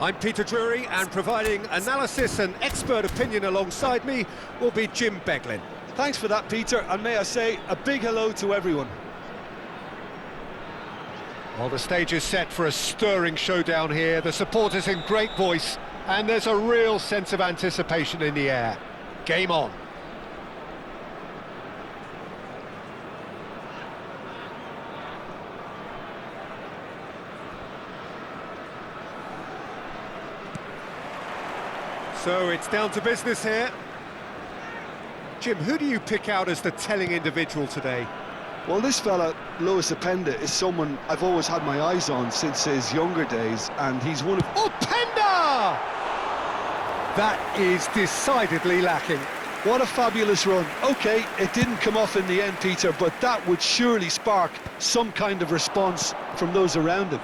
I'm Peter Drury, and providing analysis and expert opinion alongside me will be Jim Beglin. Thanks for that, Peter, and may I say a big hello to everyone. Well, the stage is set for a stirring showdown here. The supporters in great voice, and there's a real sense of anticipation in the air. Game on. So it's down to business here. Jim, who do you pick out as the telling individual today? Well, this fella, Lewis Openda, is someone I've always had my eyes on since his younger days, and he's one of... Openda! That is decidedly lacking. What a fabulous run. OK, it didn't come off in the end, Peter, but that would surely spark some kind of response from those around him.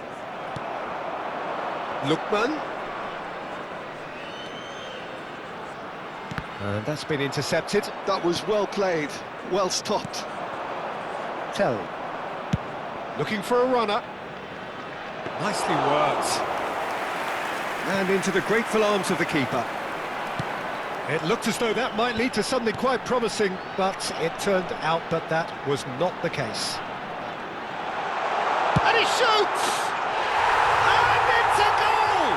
Lookman. And that's been intercepted. That was well played, well stopped. Tell. Looking for a runner. Nicely worked. And into the grateful arms of the keeper. It looked as though that might lead to something quite promising, but it turned out that that was not the case. And he shoots! And it's a goal!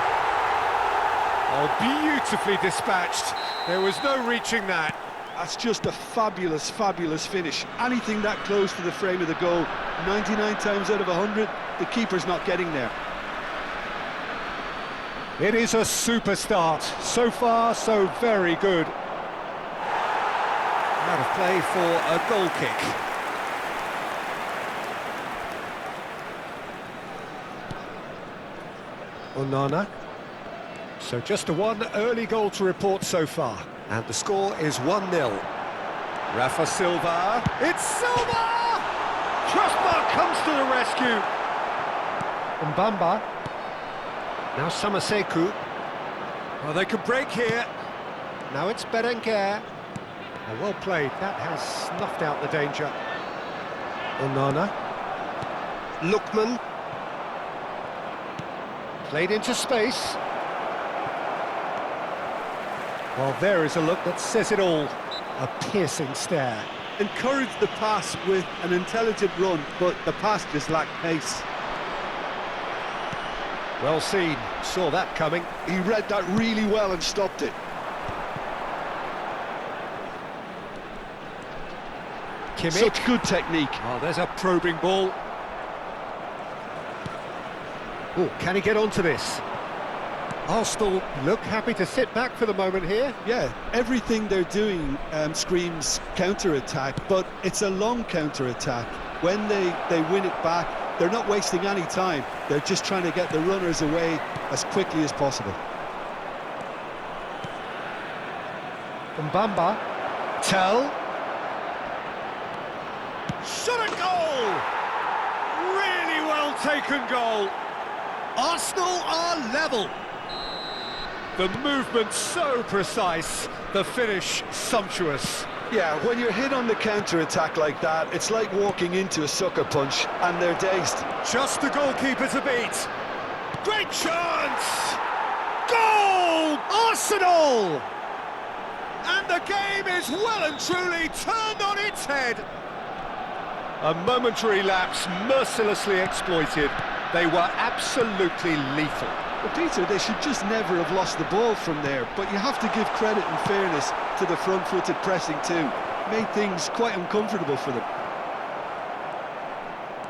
Oh, beautifully dispatched. There was no reaching that. That's just a fabulous, fabulous finish. Anything that close to the frame of the goal, 99 times out of 100, the keeper's not getting there. It is a super start. So far, so very good. Out of play for a goal kick. Onana. So just a one early goal to report so far. And the score is 1-0. Rafa Silva. It's Silva! Crossbar comes to the rescue. Mbamba. Now Samaseku. Well, they could break here. Now it's Berenguer. Well played. That has snuffed out the danger. Onana. Lookman. Played into space. Well, there is a look that says it all. A piercing stare. Encouraged the pass with an intelligent run, but the pass just lacked pace. Well seen. Saw that coming. He read that really well and stopped it. Kimmich. Such good technique. Oh, there's a probing ball. Oh, can he get onto this? Arsenal look happy to sit back for the moment here. Yeah, everything they're doing screams counter-attack, but it's a long counter-attack. When they win it back, they're not wasting any time. They're just trying to get the runners away as quickly as possible. Mbamba. Tell. Shot a goal! Really well taken goal. Arsenal are level. The movement so precise, the finish sumptuous. Yeah, when you're hit on the counter-attack like that, it's like walking into a sucker punch, and they're dazed. Just the goalkeeper to beat. Great chance! Goal! Arsenal! And the game is well and truly turned on its head. A momentary lapse mercilessly exploited. They were absolutely lethal. Well, Peter, they should just never have lost the ball from there, but you have to give credit and fairness to the front-footed pressing too. Made things quite uncomfortable for them.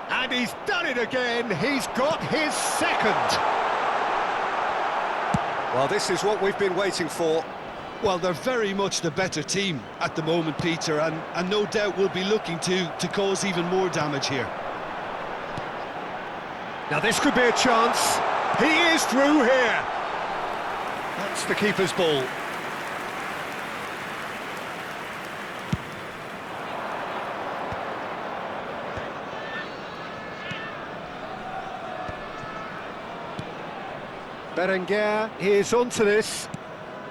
And he's done it again. He's got his second. Well, this is what we've been waiting for. Well, they're very much the better team at the moment, Peter, and no doubt will be looking to cause even more damage here. Now this could be a chance. He is through here. That's the keeper's ball. Berenguer is onto this.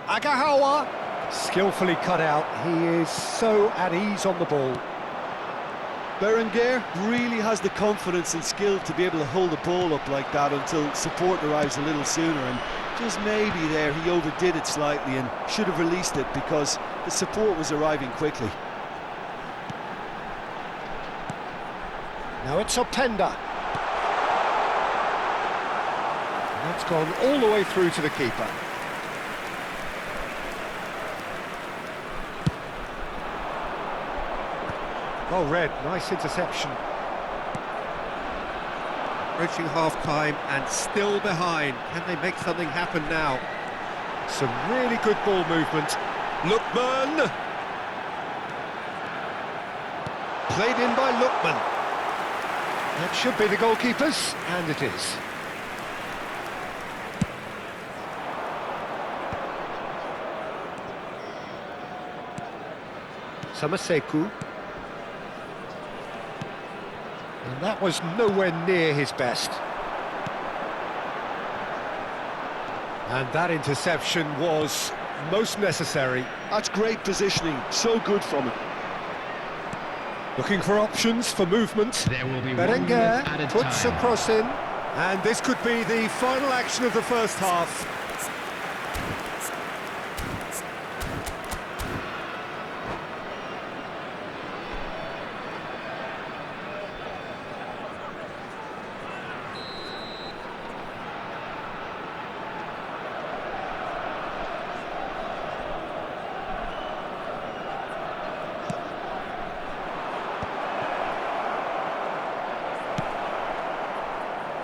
Agahawa, skillfully cut out. He is so at ease on the ball. Berenguer really has the confidence and skill to be able to hold the ball up like that until support arrives a little sooner, and just maybe there he overdid it slightly and should have released it because the support was arriving quickly. Now it's Openda. And that's gone all the way through to the keeper. Well read, nice interception. Approaching half-time and still behind. Can they make something happen now? Some really good ball movement. Lookman! Played in by Lookman. That should be the goalkeepers, and it is. Samaseku. And that was nowhere near his best. And that interception was most necessary. That's great positioning, so good from him. Looking for options for movement. There will be Berenguer added puts time. a cross in. And this could be the final action of the first half.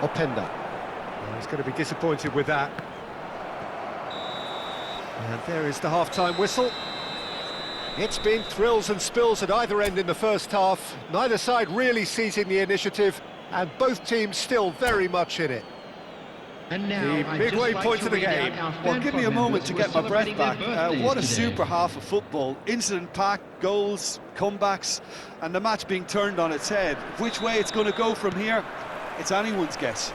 Openda. Well, he's going to be disappointed with that. And there is the half-time whistle. It's been thrills and spills at either end in the first half. Neither side really seizing the initiative, and both teams still very much in it. And now, The I'd midway just like point to of the read out game. our Well, fan give me a club moment members to who are get my breath celebrating back. their birthdays What a today. super half of football. Incident-packed, goals, comebacks, and the match being turned on its head. Which way it's going to go from here, it's anyone's guess.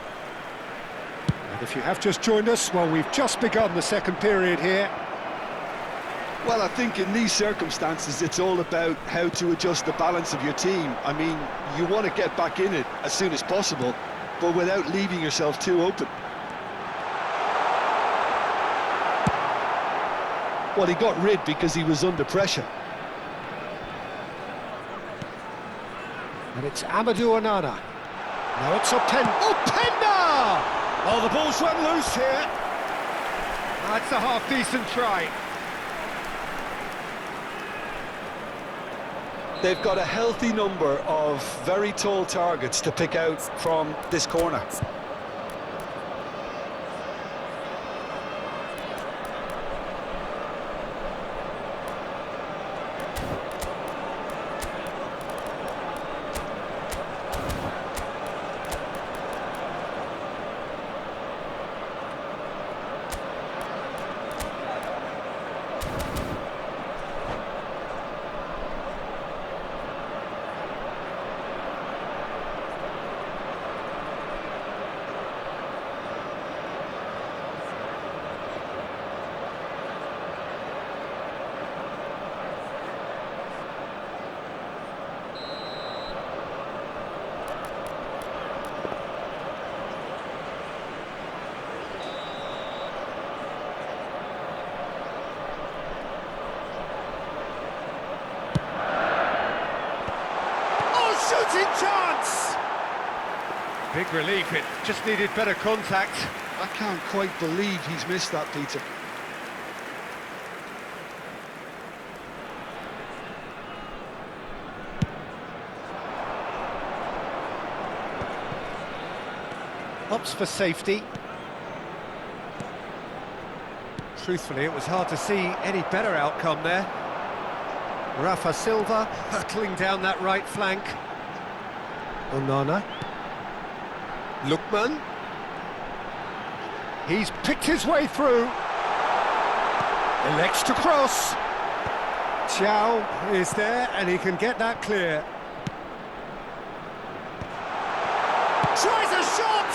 And if you have just joined us, well, we've just begun the second period here. Well, I think in these circumstances, it's all about how to adjust the balance of your team. I mean, you want to get back in it as soon as possible, but without leaving yourself too open. Well, he got rid because he was under pressure. And it's Amadou Onana. Now it's Openda! Oh, the ball's run loose here. That's a half-decent try. They've got a healthy number of very tall targets to pick out from this corner. Shooting chance! Big relief, it just needed better contact. I can't quite believe he's missed that, Peter. Opts for safety. Truthfully, it was hard to see any better outcome there. Rafa Silva hurtling down that right flank. Onana. Lookman. He's picked his way through. Elects to cross. Chow is there and he can get that clear. Tries a shot!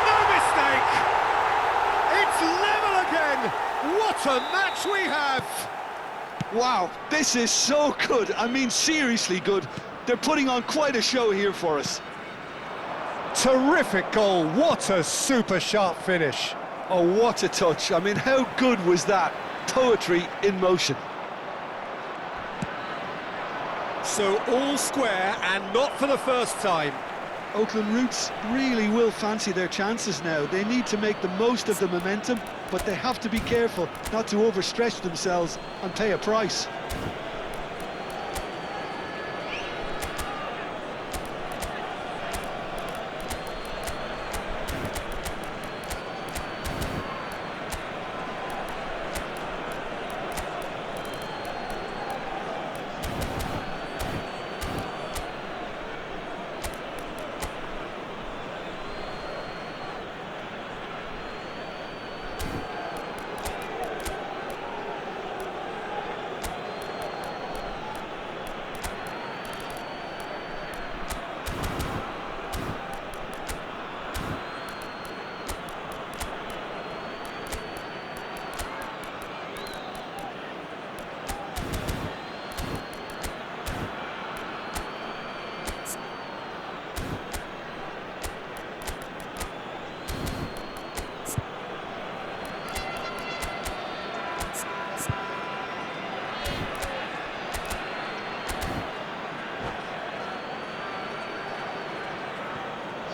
No mistake! It's level again! What a match we have! Wow, this is so good. I mean, seriously good. They're putting on quite a show here for us. Terrific goal, what a super sharp finish. Oh, what a touch. I mean, how good was that? Poetry in motion. So all square, and not for the first time. Oakland Roots really will fancy their chances now. They need to make the most of the momentum, but they have to be careful not to overstretch themselves and pay a price.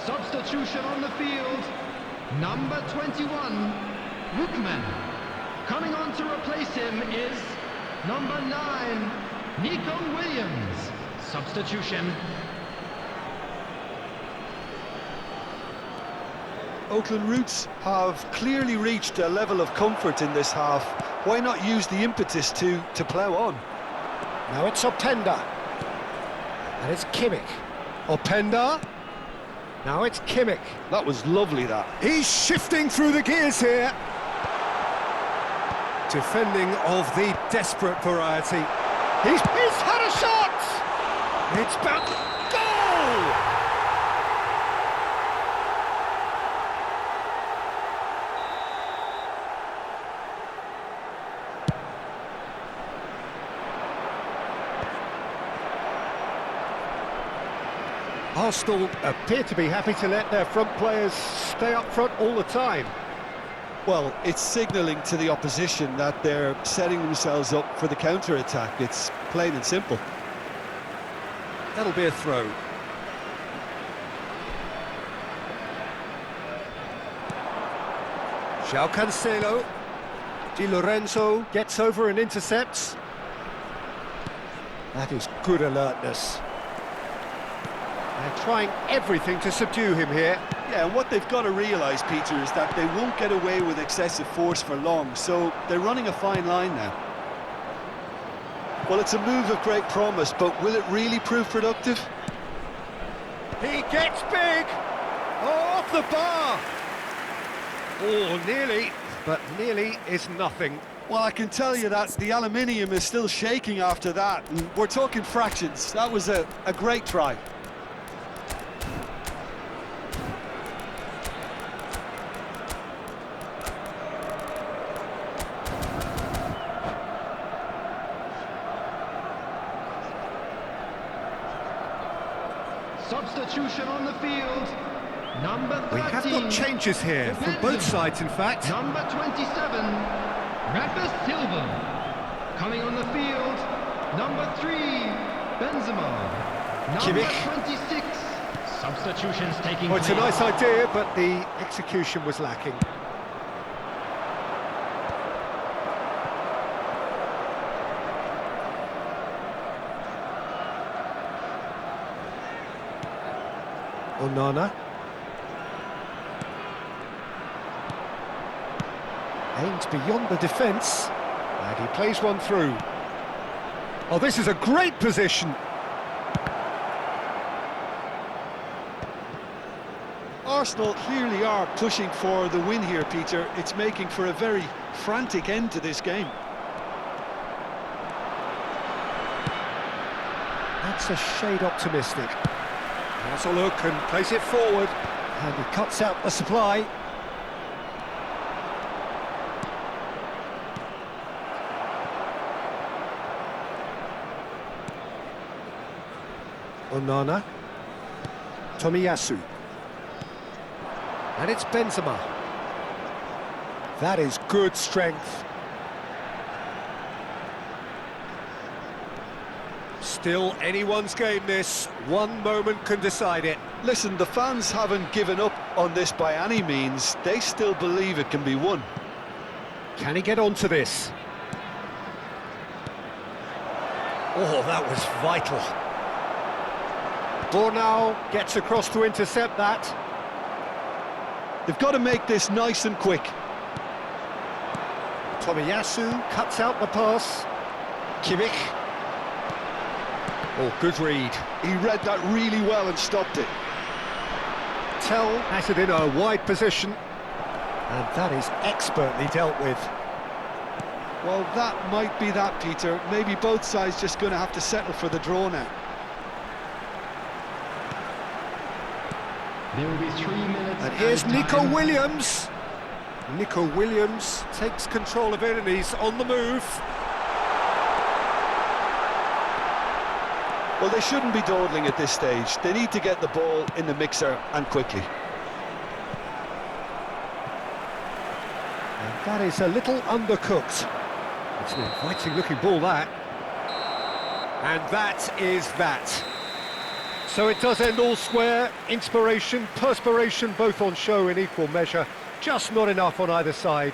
Substitution on the field, number 21, Bookman. Coming on to replace him is number 9, Nico Williams. Substitution. Oakland Roots have clearly reached a level of comfort in this half. Why not use the impetus to plough on? Now it's Openda. And it's Kimmich. Openda. Now it's Kimmich. That was lovely, that. He's shifting through the gears here. Defending of the desperate variety. He's had a shot! It's bound... Goal! Arsenal appear to be happy to let their front players stay up front all the time. Well, it's signalling to the opposition that they're setting themselves up for the counter-attack. It's plain and simple. That'll be a throw. João Cancelo. Di Lorenzo gets over and intercepts. That is good alertness. They're trying everything to subdue him here. Yeah, and what they've got to realise, Peter, is that they won't get away with excessive force for long, so they're running a fine line now. Well, it's a move of great promise, but will it really prove productive? He gets big! Oh, off the bar! Oh, nearly, but nearly is nothing. Well, I can tell you that the aluminium is still shaking after that, and we're talking fractions. That was a great try. Substitution on the field, number 13. We have got changes here from both sides, in fact. Number 27, Rafa Silva. Coming on the field, number 3, Benzema. Number Kimmich. 26, substitutions taking Well, place. it's a nice idea, but the execution was lacking. Onana. Aimed beyond the defence, and he plays one through. Oh, this is a great position. Arsenal clearly are pushing for the win here, Peter. It's making for a very frantic end to this game. That's a shade optimistic. Has a look and plays it forward, and he cuts out the supply. Onana. Tomiyasu. And it's Benzema. That is good strength. Still anyone's game this. One moment can decide it. Listen, the fans haven't given up on this by any means. They still believe it can be won. Can he get onto this? Oh, that was vital. Bornau gets across to intercept that. They've got to make this nice and quick. Tomiyasu cuts out the pass. Kimmich. Oh, good read. He read that really well and stopped it. Tell has it in a wide position. And that is expertly dealt with. Well, that might be that, Peter. Maybe both sides just going to have to settle for the draw now. There will be 3 minutes. And here's added Nico time. Williams. Nico Williams takes control of it and he's on the move. Well, they shouldn't be dawdling at this stage. They need to get the ball in the mixer and quickly. And that is a little undercooked. It's an inviting looking ball, that. And that is that. So it does end all square. Inspiration, perspiration, both on show in equal measure. Just not enough on either side.